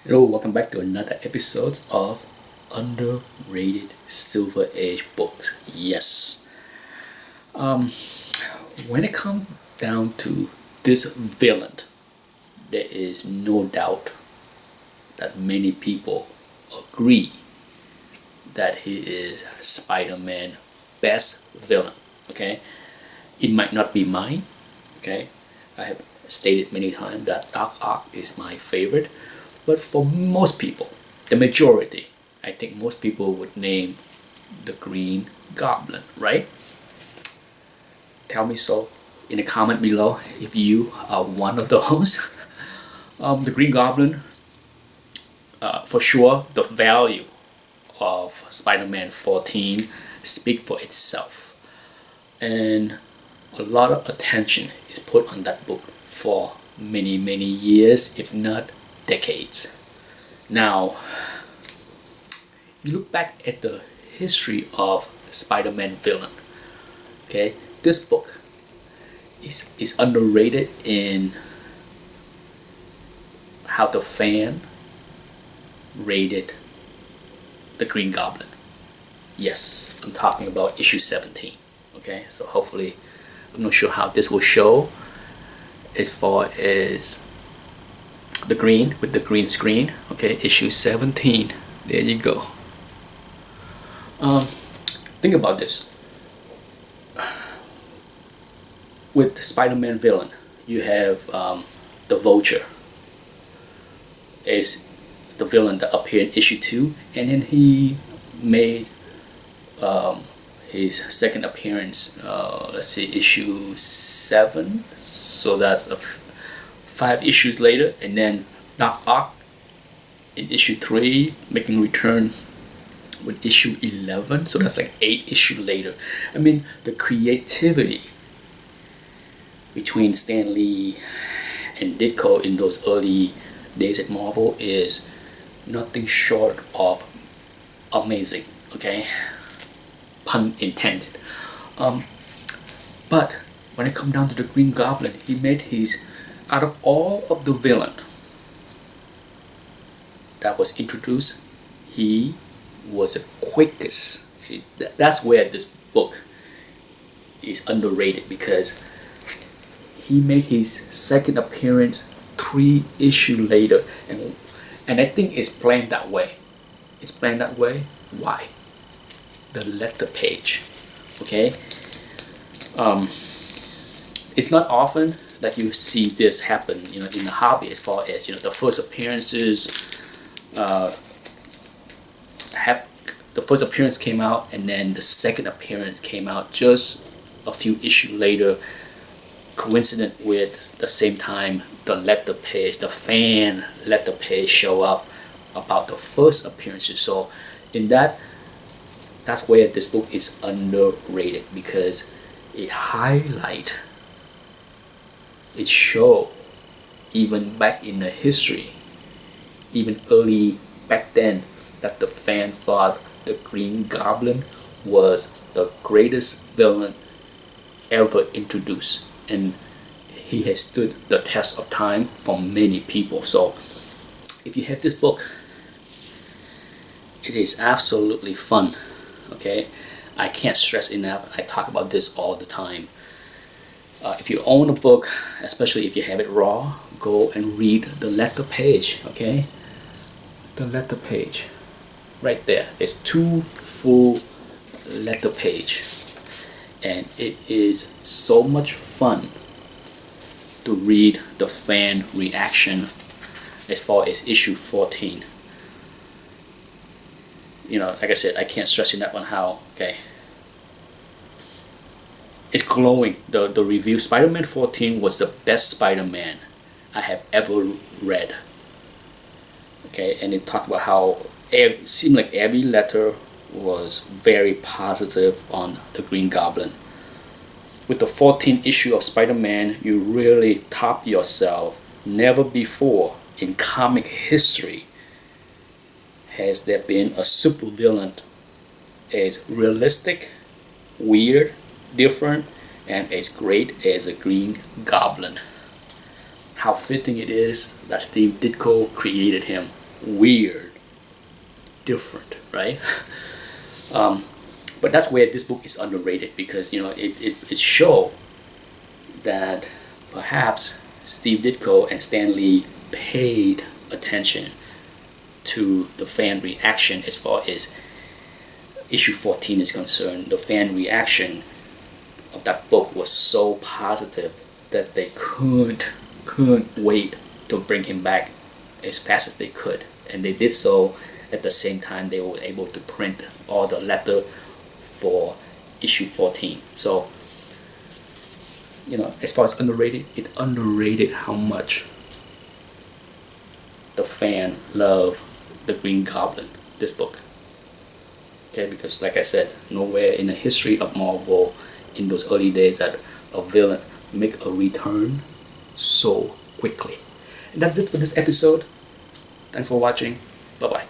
Hello, welcome back to another episode of Underrated Silver Age Books. Yes. When it comes down to this villain, there is no doubt that many people agree that he is Spider-Man best villain. Okay, it might not be mine. Okay, I have stated many times that Doc Ock is my favorite. But for most people, the majority, I think most people would name the Green Goblin, right? Tell me so in the comment below if you are one of those. The Green Goblin, for sure, the value of Spider-Man 14 speak for itself. And a lot of attention is put on that book for many, many years, if not decades. Now, you look back at the history of Spider-Man villain. Okay, this book is underrated in how the fan rated the Green Goblin. Yes, I'm talking about issue 17. Okay, so hopefully, I'm not sure how this will show as far as the green with the green screen. Okay, issue 17. There you go. Think about this. With Spider-Man villain, you have the Vulture is the villain that appeared in issue 2, and then he made his second appearance, let's see, issue 7, so that's 5 issues later, and then Doc Ock in issue 3 making return with issue 11, so that's like 8 issues later. I mean, the creativity between Stan Lee and Ditko in those early days at Marvel is nothing short of amazing. Okay, pun intended. But when it comes down to the Green Goblin, he made his, out of all of the villain that was introduced, he was the quickest. See, that's where this book is underrated, because he made his second appearance 3 issues later, and I think it's planned that way. It's planned that way. Why? The letter page. Okay. It's not often that you see this happen, in the hobby, as far as the first appearances. The first appearance came out, and then the second appearance came out just a few issues later, coincident with the same time the letter page, the fan letter page show up about the first appearances. So in that's where this book is underrated, because it highlight, it show, even back in the history, even early back then, that the fan thought the Green Goblin was the greatest villain ever introduced, and he has stood the test of time for many people. So if you have this book, it is absolutely fun. Okay, I can't stress enough, I talk about this all the time. If you own a book, especially if you have it raw, go and read the letter page. Okay, the letter page right there. There's 2 full letter page, and it is so much fun to read the fan reaction as far as issue 14. Like I said, I can't stress enough on how, okay, it's glowing. The review, Spider-Man 14 was the best Spider-Man I have ever read. Okay, and it talked about how it seemed like every letter was very positive on the Green Goblin. With the 14th issue of Spider-Man, you really top yourself. Never before in comic history has there been a supervillain as realistic, weird, different, and as great as a Green Goblin. How fitting it is that Steve Ditko created him. weird, different, right? But that's where this book is underrated, because it shows that perhaps Steve Ditko and Stan Lee paid attention to the fan reaction as far as issue 14 is concerned. The fan reaction of that book was so positive that they couldn't wait to bring him back as fast as they could, and they did so. At the same time, they were able to print all the letter for issue 14. So, as far as underrated, it underrated how much the fan love the Green Goblin, this book. Okay, because like I said, nowhere in the history of Marvel in those early days that a villain make a return so quickly. And that's it for this episode. Thanks for watching. Bye bye.